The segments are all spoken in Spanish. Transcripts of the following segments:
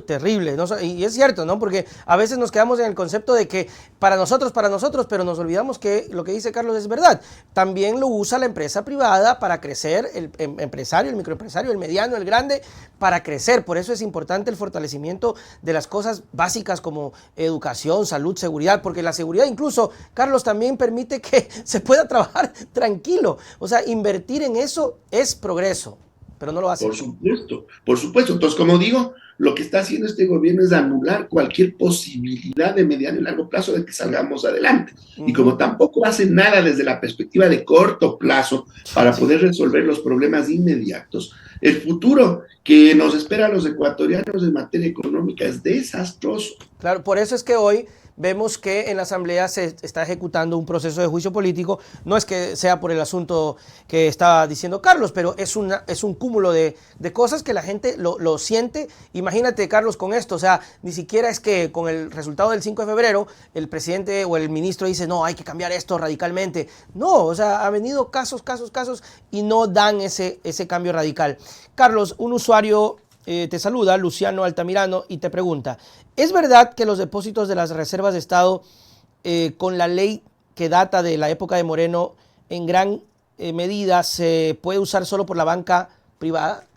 Terrible, ¿no? Y es cierto, ¿no? Porque a veces nos quedamos en el concepto de que para nosotros, pero nos olvidamos que lo que dice Carlos es verdad. También lo usa la empresa privada para crecer, el empresario, el microempresario, el mediano, el grande, para crecer. Por eso es importante el fortalecimiento de las cosas básicas como educación, salud, seguridad, porque la seguridad incluso, Carlos, también permite que se pueda trabajar tranquilo. O sea, invertir en eso es progreso, pero no lo hace. Por supuesto, por supuesto. Entonces, como digo, lo que está haciendo este gobierno es anular cualquier posibilidad de mediano y largo plazo de que salgamos adelante. Y como tampoco hace nada desde la perspectiva de corto plazo para poder resolver los problemas inmediatos, el futuro que nos espera a los ecuatorianos en materia económica es desastroso. Claro, por eso es que hoy vemos que en la Asamblea se está ejecutando un proceso de juicio político. No es que sea por el asunto que estaba diciendo Carlos, pero es un cúmulo de cosas que la gente lo siente. Imagínate, Carlos, con esto. O sea, ni siquiera es que con el resultado del 5 de febrero el presidente o el ministro dice, no, hay que cambiar esto radicalmente. No, o sea, ha venido casos y no dan ese cambio radical. Carlos, un usuario te saluda, Luciano Altamirano, y te pregunta, ¿es verdad que los depósitos de las reservas de Estado con la ley que data de la época de Moreno en gran medida se puede usar solo por la banca privada?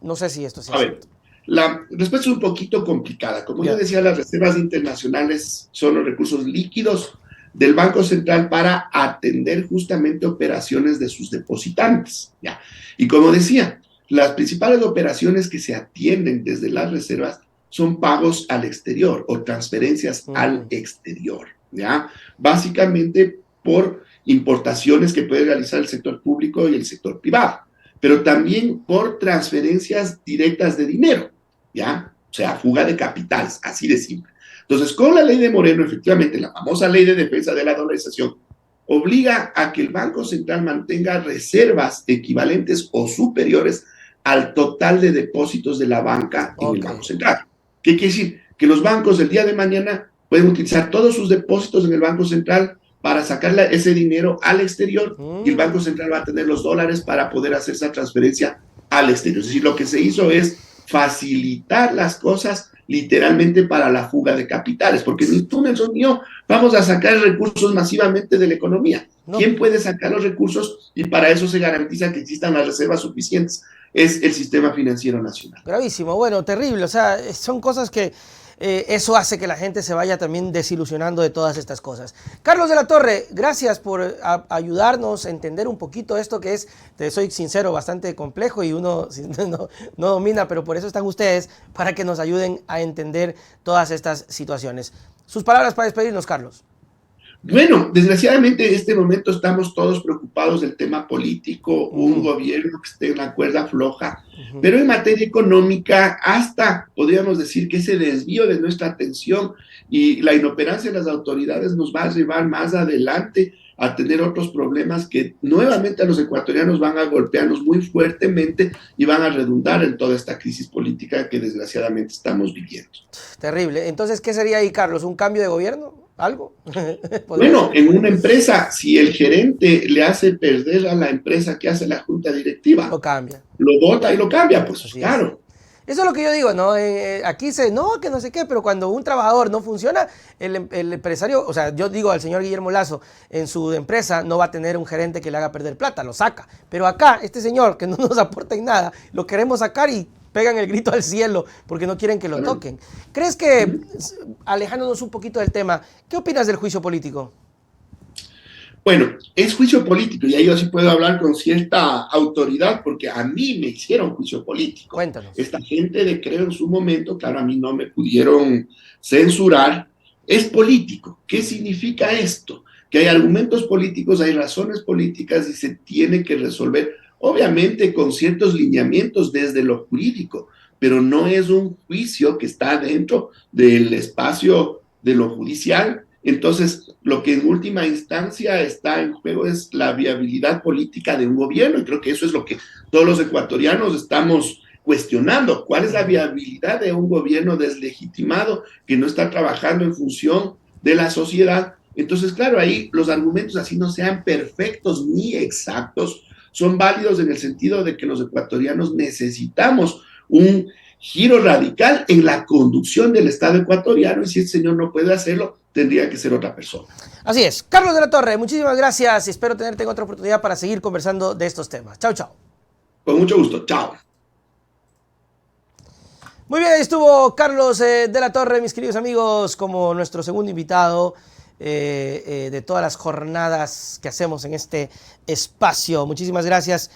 No sé si esto es cierto. A ver, la respuesta es un poquito complicada. Como yo decía, las reservas internacionales son los recursos líquidos del Banco Central para atender justamente operaciones de sus depositantes. ¿Ya? Y como decía, las principales operaciones que se atienden desde las reservas son pagos al exterior o transferencias al exterior, ¿ya? Básicamente por importaciones que puede realizar el sector público y el sector privado, pero también por transferencias directas de dinero, ¿ya? O sea, fuga de capitales, así de simple. Entonces, con la ley de Moreno, efectivamente, la famosa ley de defensa de la dolarización, obliga a que el Banco Central mantenga reservas equivalentes o superiores al total de depósitos de la banca en el Banco Central. ¿Qué quiere decir? Que los bancos el día de mañana pueden utilizar todos sus depósitos en el Banco Central para sacar ese dinero al exterior y el Banco Central va a tener los dólares para poder hacer esa transferencia al exterior. Es decir, lo que se hizo es facilitar las cosas literalmente para la fuga de capitales, porque ni tú, Nelson, ni yo vamos a sacar recursos masivamente de la economía. No. ¿Quién puede sacar los recursos? Y para eso se garantiza que existan las reservas suficientes. Es el sistema financiero nacional. Gravísimo, bueno, terrible. O sea, son cosas que eso hace que la gente se vaya también desilusionando de todas estas cosas. Carlos de la Torre, gracias por ayudarnos a entender un poquito esto que es, te soy sincero, bastante complejo y uno no domina, pero por eso están ustedes, para que nos ayuden a entender todas estas situaciones. Sus palabras para despedirnos, Carlos. Bueno, desgraciadamente en este momento estamos todos preocupados del tema político, un gobierno que esté en la cuerda floja, pero en materia económica hasta podríamos decir que ese desvío de nuestra atención y la inoperancia de las autoridades nos va a llevar más adelante a tener otros problemas que nuevamente a los ecuatorianos van a golpearnos muy fuertemente y van a redundar en toda esta crisis política que desgraciadamente estamos viviendo. Terrible. Entonces, ¿qué sería ahí, Carlos? ¿Un cambio de gobierno? ¿Algo? Bueno, en una empresa, si el gerente le hace perder a la empresa que hace la junta directiva, lo cambia. Lo vota y lo cambia, pues así claro. Eso es lo que yo digo, ¿no? Aquí no, que no sé qué, pero cuando un trabajador no funciona, el empresario, o sea, yo digo al señor Guillermo Lasso, en su empresa no va a tener un gerente que le haga perder plata, lo saca. Pero acá, este señor que no nos aporta en nada, lo queremos sacar y pegan el grito al cielo porque no quieren que lo toquen. ¿Crees que, alejándonos un poquito del tema, qué opinas del juicio político? Bueno, es juicio político y ahí yo sí puedo hablar con cierta autoridad porque a mí me hicieron juicio político. Cuéntanos. Esta gente de Creo en su momento, claro, a mí no me pudieron censurar, es político. ¿Qué significa esto? Que hay argumentos políticos, hay razones políticas y se tiene que resolver, obviamente con ciertos lineamientos desde lo jurídico, pero no es un juicio que está dentro del espacio de lo judicial. Entonces, lo que en última instancia está en juego es la viabilidad política de un gobierno, y creo que eso es lo que todos los ecuatorianos estamos cuestionando. ¿Cuál es la viabilidad de un gobierno deslegitimado que no está trabajando en función de la sociedad? Entonces, claro, ahí los argumentos, así no sean perfectos ni exactos, son válidos en el sentido de que los ecuatorianos necesitamos un giro radical en la conducción del Estado ecuatoriano, y si el señor no puede hacerlo, tendría que ser otra persona. Así es. Carlos de la Torre, muchísimas gracias y espero tenerte en otra oportunidad para seguir conversando de estos temas. Chao, chao. Con mucho gusto. Chao. Muy bien, ahí estuvo Carlos de la Torre, mis queridos amigos, como nuestro segundo invitado de todas las jornadas que hacemos en este espacio. Muchísimas gracias.